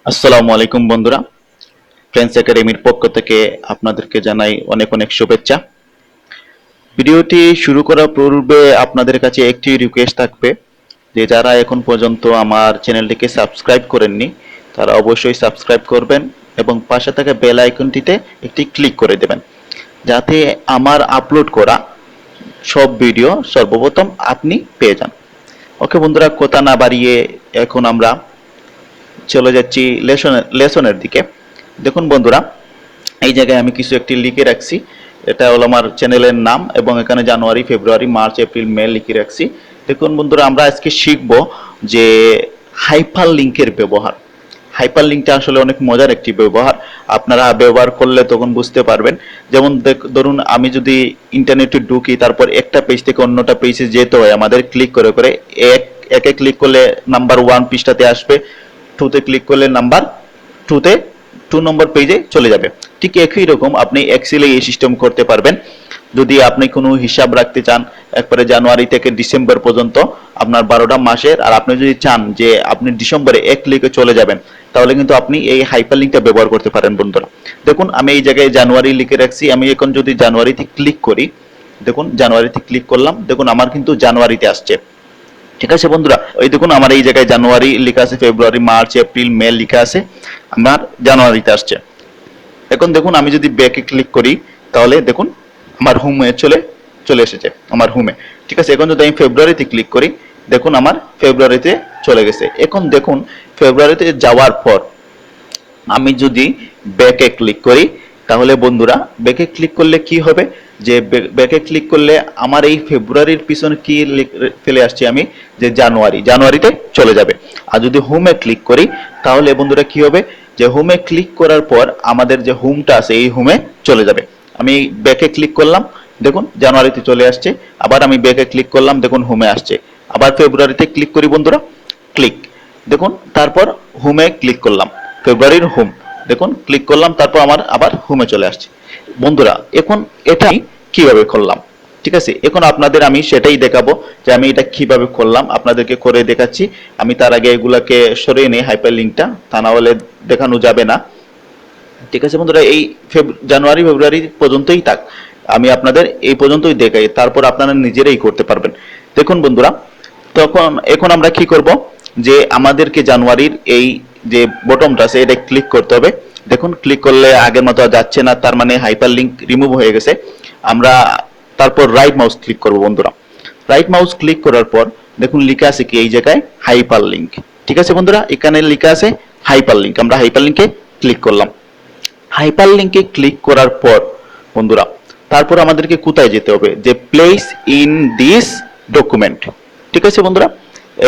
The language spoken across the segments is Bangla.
আসসালামু আলাইকুম বন্ধুরা, ফ্রেন্ডস একাডেমির পক্ষ থেকে আপনাদেরকে জানাই অনেক অনেক শুভেচ্ছা। ভিডিওটি শুরু করার পূর্বে আপনাদের কাছে একটি রিকোয়েস্ট থাকবে যে যারা এখন পর্যন্ত আমার চ্যানেলটিকে সাবস্ক্রাইব করেননি তারা অবশ্যই সাবস্ক্রাইব করবেন এবং পাশে থাকা বেল আইকনটিতে একটি ক্লিক করে দেবেন যাতে আমার আপলোড করা সব ভিডিও সর্বপ্রথম আপনি পেয়ে যান। ওকে বন্ধুরা, কথা না বাড়িয়ে এখন আমরা চলে যাচ্ছি লেসনের দিকে। দেখুন বন্ধুরা, এই জায়গায় আমি কিছু একটি লিখে রাখছি। এটা হলো আমার চ্যানেলের নাম এবং এখানে জানুয়ারি, ফেব্রুয়ারি, মার্চ, এপ্রিল, মে লিখে রাখছি। দেখুন বন্ধুরা, আমরা আজকে শিখব যে হাইপার লিঙ্কের ব্যবহার। হাইপার লিঙ্কটা আসলে অনেক মজার একটি ব্যবহার। আপনারা ব্যবহার করলে তখন বুঝতে পারবেন। যেমন ধরুন আমি যদি ইন্টারনেটে ঢুকি, তারপর একটা পেজ থেকে অন্যটা পেজে যেতে হয় আমাদের ক্লিক করে করে। একে ক্লিক করলে নাম্বার 1 পৃষ্ঠাতে আসবে, 2তে ক্লিক করলে নাম্বার 2তে 2 নম্বর পেজে চলে যাবে। ঠিক একই রকম আপনি এক্সেলে এই সিস্টেম করতে পারবেন। যদি আপনি কোনো হিসাব রাখতে চান একবারে জানুয়ারি থেকে ডিসেম্বর পর্যন্ত আপনার 12টা মাসের, আর আপনি যদি চান যে আপনি ডিসেম্বরে এক ক্লিকে চলে যাবেন, তাহলে কিন্তু আপনি এই হাইপারলিংকটা ব্যবহার করতে পারেন বন্ধুরা। দেখুন আমি এই জায়গায় জানুয়ারি লিখে রাখছি। আমি এখন যদি জানুয়ারিতে ক্লিক করি, দেখুন জানুয়ারিতে ক্লিক করলাম, দেখুন আমার কিন্তু জানুয়ারিতে আসছে। ঠিক আছে বন্ধুরা, ওই দেখুন আমার এই জায়গায় জানুয়ারি লেখা আছে, ফেব্রুয়ারি, মার্চ, এপ্রিল, মে লেখা আছে, আমার জানুয়ারিতে আসছে। এখন দেখুন আমি যদি ব্যাকে ক্লিক করি তাহলে দেখুন আমার হোমে চলে এসেছে আমার হোমে। ঠিক আছে, এখন যদি আমি ফেব্রুয়ারিতে ক্লিক করি, দেখুন আমার ফেব্রুয়ারিতে চলে গেছে। এখন দেখুন ফেব্রুয়ারিতে যাওয়ার পর আমি যদি ব্যাকে ক্লিক করি তাহলে বন্ধুরা ব্যাকে ক্লিক করলে কি হবে, যে ব্যাকে ক্লিক করলে আমার এই ফেব্রুয়ারির পিছনে কি ফেলে আসছি আমি, যে জানুয়ারিতে চলে যাবে। আর যদি হোমে ক্লিক করি তাহলে বন্ধুরা কি হবে, যে হোমে ক্লিক করার পর আমাদের যে হোমটা আছে এই হোমে চলে যাবে। আমি ব্যাকে ক্লিক করলাম, দেখুন জানুয়ারিতে চলে আসছে। আবার আমি ব্যাকে ক্লিক করলাম, দেখুন হোমে আসছে। আবার ফেব্রুয়ারিতে ক্লিক করি বন্ধুরা, ক্লিক, দেখুন তারপর হোমে ক্লিক করলাম, ফেব্রুয়ারির হোম, দেখুন ক্লিক করলাম, তারপর আমার আবার হোমে চলে আসছে বন্ধুরা। এখন এটাই কিভাবে করলাম, ঠিক আছে, এখন আপনাদের আমি সেটাই দেখাবো যে আমি এটা কিভাবে করলাম, আপনাদেরকে করে দেখাচ্ছি। আমি তার আগে এগুলাকে সরিয়ে নিই হাইপার লিঙ্কটা, তা না হলে দেখানো যাবে না। ঠিক আছে বন্ধুরা, এই জানুয়ারি ফেব্রুয়ারি পর্যন্তই থাক, আমি আপনাদের এই পর্যন্তই দেখাই, তারপর আপনারা নিজেরাই করতে পারবেন। দেখুন বন্ধুরা, তখন এখন আমরা কি করব, যে আমাদেরকে জানুয়ারির এই যে বটমটা আছে এটা ক্লিক করতে হবে। দেখুন ক্লিক করলে আগের মতো যাচ্ছে না, তার মানে হাইপার লিঙ্ক রিমুভ হয়ে গেছে। আমরা তারপর রাইট মাউস ক্লিক করব বন্ধুরা। রাইট মাউস ক্লিক করার পর দেখুন লেখা আছে কি এই জায়গায় হাইপার লিঙ্ক। ঠিক আছে বন্ধুরা, এখানে লেখা আছে হাইপার লিঙ্ক, আমরা হাইপার লিঙ্কে ক্লিক করলাম। হাইপার লিঙ্কে ক্লিক করার পর বন্ধুরা তারপর আমাদেরকে কোথায় যেতে হবে, যে প্লেস ইন দিস ডকুমেন্ট। ঠিক আছে বন্ধুরা,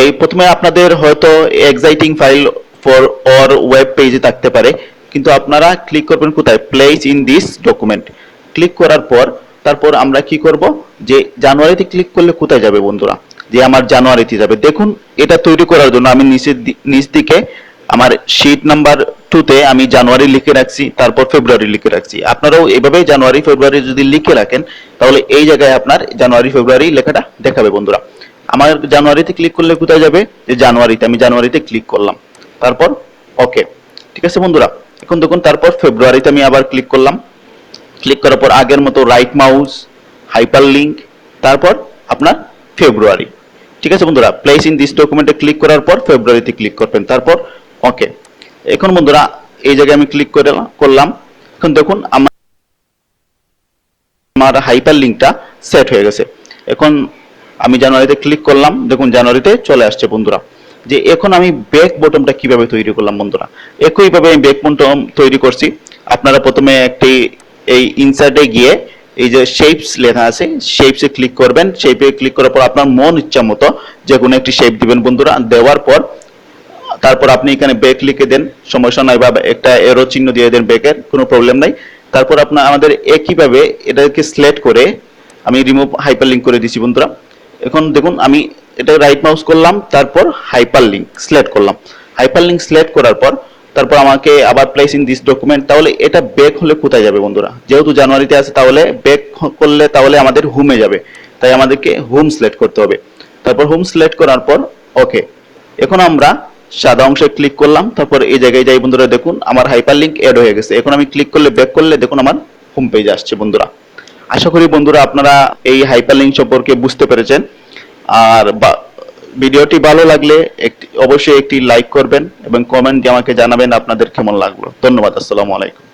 এই প্রথমে আপনাদের হয়তো exciting file for or web পেজে থাকতে পারে, কিন্তু আপনারা ক্লিক করবেন কোথায়, place in this document. Click করার পর তারপর আমরা কি করব, যে জানুয়ারিতে ক্লিক করলে কোথায় যাবে বন্ধুরা, যে আমার জানুয়ারিতে যাবে। দেখুন এটা তৈরি করার জন্য আমি নিচ দিকে আমার শীট নাম্বার 2তে আমি জানুয়ারি লিখে রাখছি, তারপর ফেব্রুয়ারি লিখে রাখছি। আপনারাও এইভাবে জানুয়ারি ফেব্রুয়ারি যদি লিখে রাখেন তাহলে এই জায়গায় আপনার জানুয়ারি ফেব্রুয়ারি লেখাটা দেখাবে বন্ধুরা। আমার জানুয়ারিতে ক্লিক করলে কোথায় যাবে, যে জানুয়ারিতে, আমি জানুয়ারিতে ক্লিক করলাম, তারপর ওকে। ঠিক আছে বন্ধুরা, এখন দেখুন তারপর ফেব্রুয়ারিতে আমি আবার ক্লিক করলাম। ক্লিক করার পর আগের মতো রাইট মাউস, হাইপার লিঙ্ক, তারপর আপনার ফেব্রুয়ারি। ঠিক আছে বন্ধুরা, প্লেস ইন দিস ডকুমেন্টে ক্লিক করার পর ফেব্রুয়ারিতে ক্লিক করবেন, তারপর ওকে। এখন বন্ধুরা এই জায়গায় আমি ক্লিক করলাম। এখন দেখুন আমার হাইপার লিঙ্কটা সেট হয়ে গেছে। এখন আমি জানুয়ারিতে ক্লিক করলাম, দেখুন জানুয়ারিতে চলে আসছে বন্ধুরা। যে এখন আমি ব্যাক বটনটা কিভাবে তৈরি করলাম বন্ধুরা, একইভাবে আমি ব্যাক বটন তৈরি করছি। আপনারা প্রথমে একটি এই ইনসার্টে গিয়ে এই যে শেপস লেখা আছে শেপসে ক্লিক করবেন। শেপে ক্লিক করার পর আপনার মন ইচ্ছা মতো যে কোনো একটি শেপ দিবেন বন্ধুরা। দেওয়ার পর তারপর আপনি এখানে ব্যাক লিখে দেন, সমস্যা নাই, বা একটা এরো চিহ্ন দিয়ে দেন, ব্যাকের কোনো প্রবলেম নাই। তারপর আপনার আমাদের একইভাবে এটাকে সিলেক্ট করে আমি রিমুভ হাইপার লিঙ্ক করে দিচ্ছি বন্ধুরা। এখন দেখুন আমি এটা রাইট মাউস করলাম, তারপর হাইপার লিঙ্ক সিলেক্ট করলাম। হাইপার লিঙ্ক সিলেক্ট করার পর তারপর আমাকে আবার প্লেস ইন দিস ডকুমেন্ট, তাহলে এটা ব্যাক হলে কোথায় যাবে বন্ধুরা, যেহেতু জানুয়ারিতে আছে তাহলে ব্যাক করলে তাহলে আমাদের হোমে যাবে, তাই আমাদেরকে হোম সিলেক্ট করতে হবে। তারপর হোম সিলেক্ট করার পর ওকে। এখন আমরা সাদা অংশে ক্লিক করলাম, তারপর এই জায়গায় যাই বন্ধুরা, দেখুন আমার হাইপার লিঙ্ক এড হয়ে গেছে। এখন আমি ক্লিক করলে, ব্যাক করলে দেখুন আমার হোম পেজ আসছে বন্ধুরা। আশা করি বন্ধুরা আপনারা এই হাইপার লিঙ্ক সম্পর্কে বুঝতে পেরেছেন। আর ভিডিওটি ভালো লাগলে অবশ্যই একটি লাইক করবেন এবং কমেন্ট দিয়ে আমাকে জানাবেন আপনাদের কেমন লাগলো। ধন্যবাদ। আসসালামু আলাইকুম।